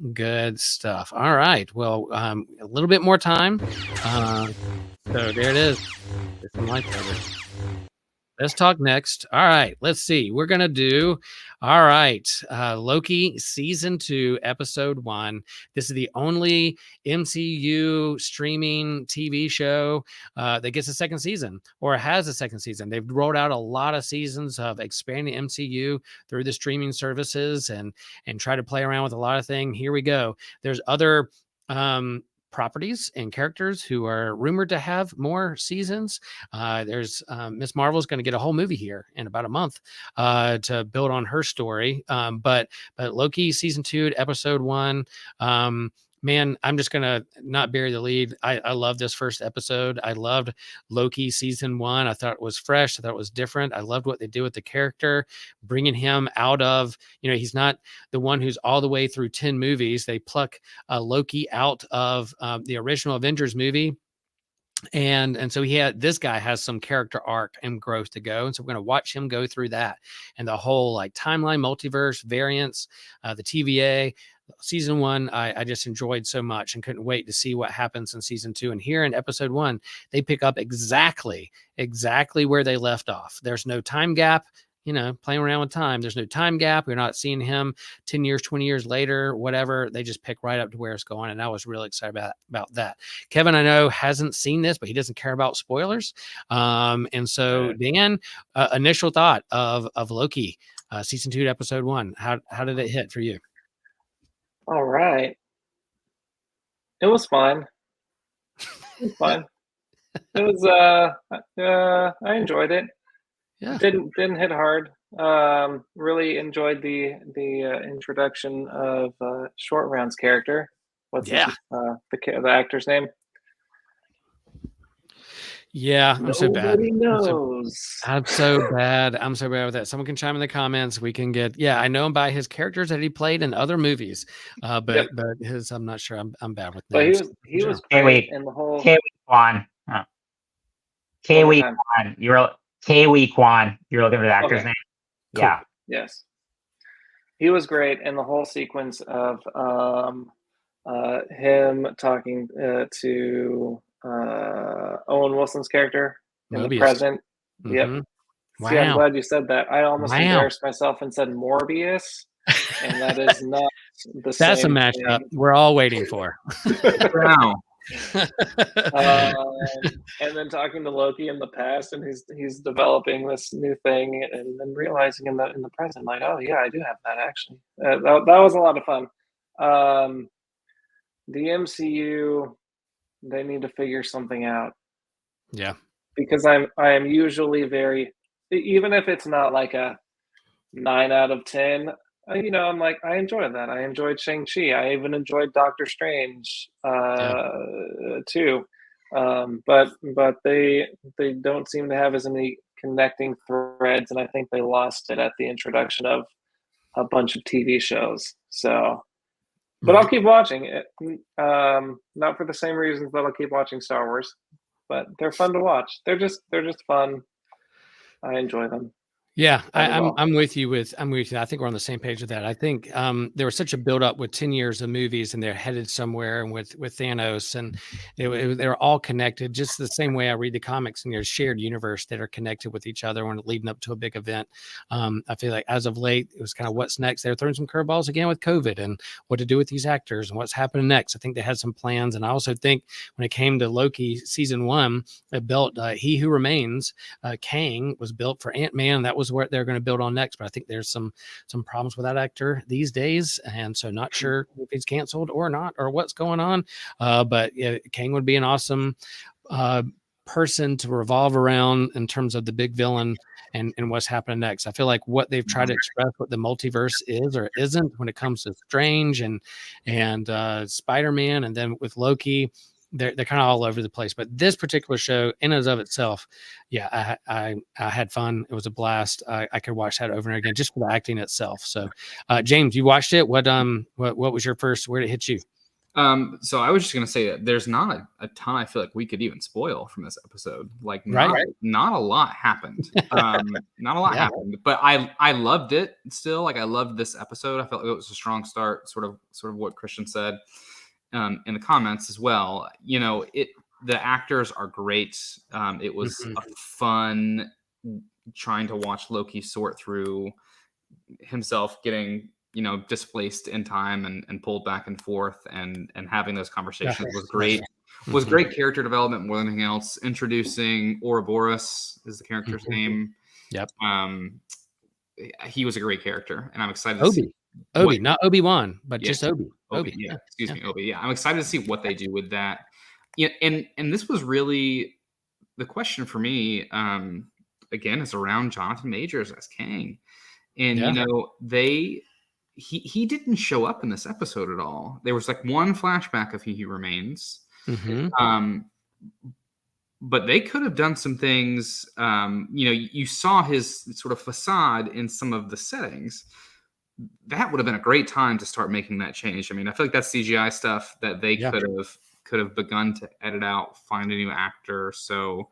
stuff. All right, well, a little bit more time. So there it is. There's some lightsabers. Let's talk next. All right, let's see. We're going to do, all right, Loki Season 2, Episode 1. This is the only MCU streaming TV show that gets a second season or has a second season. They've rolled out a lot of seasons of expanding MCU through the streaming services and try to play around with a lot of things. Here we go. There's other properties and characters who are rumored to have more seasons. There's Miss Marvel's going to get a whole movie here in about a month to build on her story. But Loki Season 2, Episode 1. Man, I'm just going to not bury the lead. I love this first episode. I loved Loki Season 1. I thought it was fresh. I thought it was different. I loved what they did with the character, bringing him out of, he's not the one who's all the way through 10 movies. They pluck Loki out of the original Avengers movie. And so this guy has some character arc and growth to go. And so we're going to watch him go through that and the whole timeline, multiverse, variants, the TVA. Season 1, I just enjoyed so much and couldn't wait to see what happens in Season 2. And here in Episode 1, they pick up exactly where they left off. There's no time gap. Playing around with time. There's no time gap. We're not seeing him 10 years, 20 years later, whatever. They just pick right up to where it's going. And I was really excited about that. Kevin, I know, hasn't seen this, but he doesn't care about spoilers. And so, Dan, initial thought of Loki, Season 2, Episode 1. How did it hit for you? All right. It was fine. It was I enjoyed it. Yeah. Didn't hit hard. Really enjoyed the introduction of Short Round's character. What's the actor's name? Yeah, I'm so bad. Nobody knows. I'm so bad. I'm so bad with that. Someone can chime in the comments. We can get. Yeah, I know him by his characters that he played in other movies, but his, I'm not sure. I'm bad with names. But he was great in the whole. Kiwi Kwan. Kiwi Kwan. Kiwi Kwan. You're looking for the actor's name. Cool. Yeah. Yes. He was great in the whole sequence of him talking to Owen Wilson's character in Mobius. the present. Mm-hmm. Yep. Wow. See, I'm glad you said that. I almost embarrassed myself and said Morbius, and that is not the same. That's a matchup we're all waiting for. Wow. And then talking to Loki in the past, and he's developing this new thing, and then realizing in the present, like, oh yeah, I do have that actually. That was a lot of fun. The MCU, they need to figure something out. Yeah, because I am usually very, even if it's not like a 9 out of 10. I'm like, I enjoyed that. I enjoyed Shang-Chi. I even enjoyed Doctor Strange too. But they don't seem to have as many connecting threads, and I think they lost it at the introduction of a bunch of TV shows. So, but I'll keep watching it. Not for the same reasons that I'll keep watching Star Wars, but they're fun to watch. They're just fun. I enjoy them. Yeah, Not at all. I'm with you. I think we're on the same page with that. I think there was such a buildup with 10 years of movies, and they're headed somewhere. And with Thanos, and they're all connected, just the same way I read the comics, and there's shared universe that are connected with each other when leading up to a big event. I feel like as of late, it was kind of what's next. They're throwing some curveballs again with COVID and what to do with these actors and what's happening next. I think they had some plans, and I also think when it came to Loki season 1, it built He Who Remains. Kang was built for Ant-Man. That was what they're going to build on next. But I think there's some problems with that actor these days, and so not sure if he's canceled or not or what's going on. But yeah, Kang would be an awesome person to revolve around in terms of the big villain and what's happening next. I feel like what they've tried to express what the multiverse is or isn't when it comes to Strange and Spider-Man, and then with Loki, they're kind of all over the place. But this particular show, in and of itself, yeah, I had fun. It was a blast. I could watch that over and again just for the acting itself. So, James, you watched it. What was your first? Where did it hit you? So I was just gonna say that there's not a ton I feel like we could even spoil from this episode. Like not a lot happened. Not a lot happened, but I loved it still. Like I loved this episode. I felt like it was a strong start, sort of what Christian said in the comments as well. You know, the actors are great. It was a fun trying to watch Loki sort through himself getting displaced in time and pulled back and forth and having those conversations was great. Was great character development more than anything else. Introducing Ouroboros is the character's name. Yep. He was a great character, and I'm excited to see not Obi-Wan, but just Obi. Yeah, excuse me, Obi. Yeah, I'm excited to see what they do with that. Yeah, and this was really the question for me. Again, is around Jonathan Majors as Kang, and he didn't show up in this episode at all. There was like one flashback of He Who Remains. But they could have done some things. You saw his sort of facade in some of the settings. That would have been a great time to start making that change. I mean, I feel like that's CGI stuff that they could have begun to edit out, find a new actor. So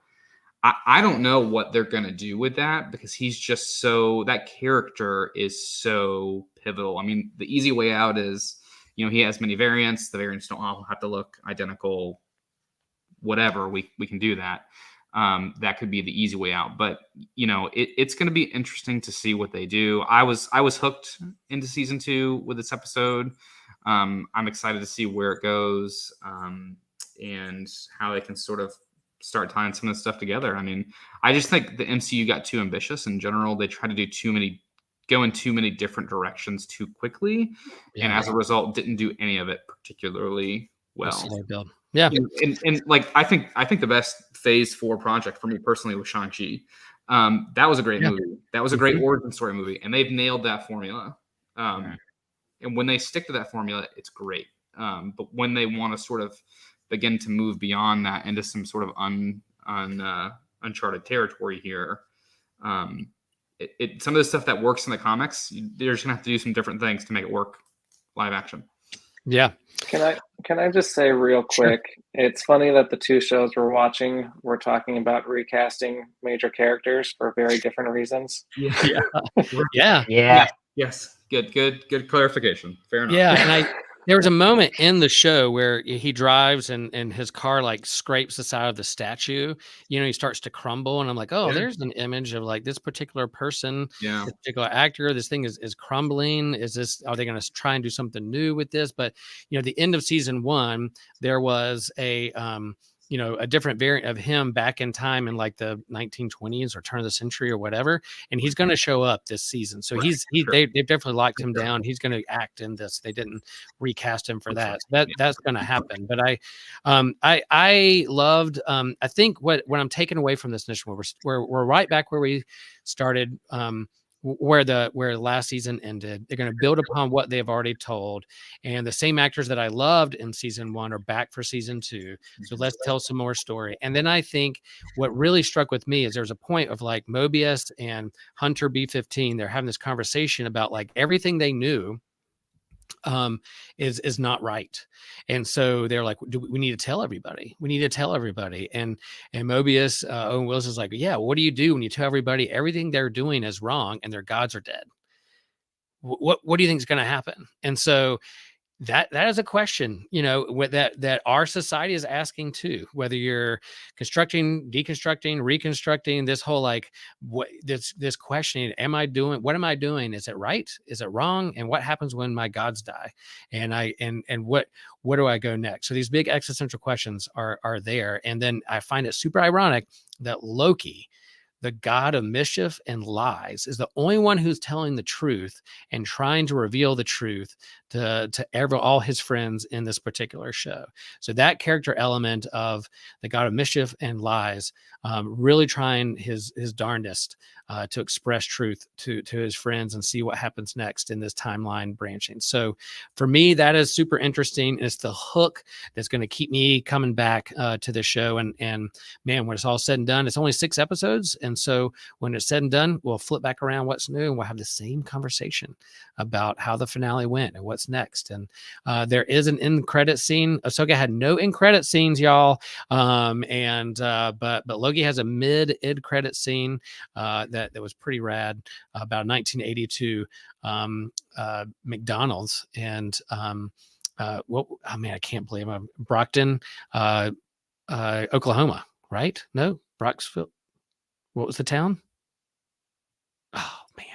I don't know what they're going to do with that, because he's just that character is so pivotal. I mean, the easy way out is, he has many variants. The variants don't all have to look identical, whatever. We can do that. That could be the easy way out, but it's going to be interesting to see what they do. I was hooked into season 2 with this episode. I'm excited to see where it goes, and how they can sort of start tying some of this stuff together. I mean, I just think the MCU got too ambitious in general. They try to go in too many different directions too quickly, and as a result, didn't do any of it particularly well. Yeah, and like I think the best Phase 4 project for me personally was Shang-Chi. That was a great movie. That was a great origin story movie, and they've nailed that formula. And when they stick to that formula, it's great. But when they want to sort of begin to move beyond that into some sort of uncharted territory here, some of the stuff that works in the comics, they're just gonna have to do some different things to make it work live action. Yeah. Can I just say real quick, it's funny that the two shows we're watching, we're talking about recasting major characters for very different reasons. Yeah. Yes. Good clarification. Fair enough. Yeah, and there was a moment in the show where he drives and his car like scrapes the side of the statue. He starts to crumble, and I'm like, there's an image of like this particular person, this particular actor. This thing is crumbling. Are they going to try and do something new with this? But the end of season 1, there was a different variant of him back in time in like the 1920s or turn of the century or whatever. And he's going to show up this season. So they've definitely locked him down. He's going to act in this. They didn't recast him for that. That's going to happen. But I loved, I think what I'm taking away from this initial, we're right back where we started, where last season ended. They're going to build upon what they've already told, and the same actors that I loved in season 1 are back for season 2. So let's tell some more story. And then I think what really struck with me is there's a point of like Mobius and Hunter B-15. They're having this conversation about like everything they knew is not right. And so they're like, we need to tell everybody. We need to tell everybody. And Mobius, Owen Wilson is like, yeah, what do you do when you tell everybody everything they're doing is wrong and their gods are dead? What do you think is going to happen? And so that is a question, that our society is asking too, whether you're constructing, deconstructing, reconstructing, this whole like this questioning, what am I doing? Is it right? Is it wrong? And what happens when my gods die? And what do I go next? So these big existential questions are there. And then I find it super ironic that Loki, the god of mischief and lies, is the only one who's telling the truth and trying to reveal the truth to all his friends in this particular show. So that character element of the god of mischief and lies, really trying his darndest to express truth to his friends and see what happens next in this timeline branching. So for me, that is super interesting. It's the hook that's going to keep me coming back to the show. And man, when it's all said and done, it's only 6 episodes. And so when it's said and done, we'll flip back around what's new and we'll have the same conversation about how the finale went and what's next. And there is an end credit scene. Ahsoka had no end credit scenes, y'all. But Loki has a mid credit scene that was pretty rad about 1982 McDonald's and I can't believe I'm Brockton, Oklahoma, right? No, Brocksville. What was the town? Oh man,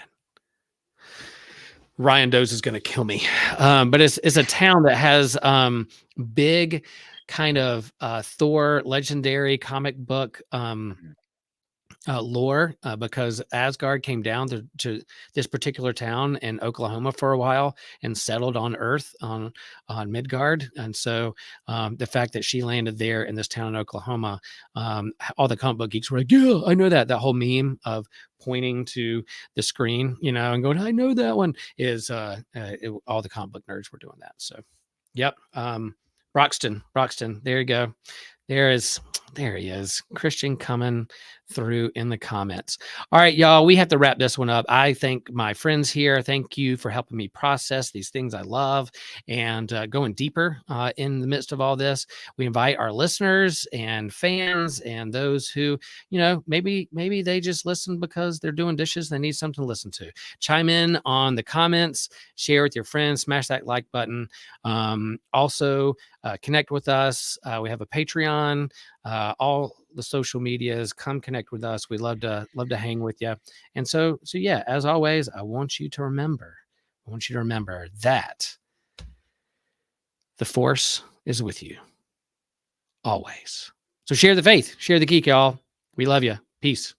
Ryan Doze is going to kill me. But it's a town that has big kind of Thor legendary comic book lore, because Asgard came down to this particular town in Oklahoma for a while and settled on Earth on Midgard. And so the fact that she landed there in this town in Oklahoma, all the comic book geeks were like, yeah, I know that whole meme of pointing to the screen, and going, I know that one is all the comic book nerds were doing that. So, yep. Broxton, there you go. There he is. Christian coming through in the comments. All right, y'all, we have to wrap this one up. I thank my friends here. Thank you for helping me process these things I love and going deeper in the midst of all this. We invite our listeners and fans and those who, maybe they just listen because they're doing dishes. They need something to listen to. Chime in on the comments, share with your friends, smash that like button. Also, connect with us. We have a Patreon, all the social medias. Come connect with us. We love to hang with you. And so yeah, as always, I want you to remember that the Force is with you always. So share the faith, share the geek, y'all. We love you. Peace.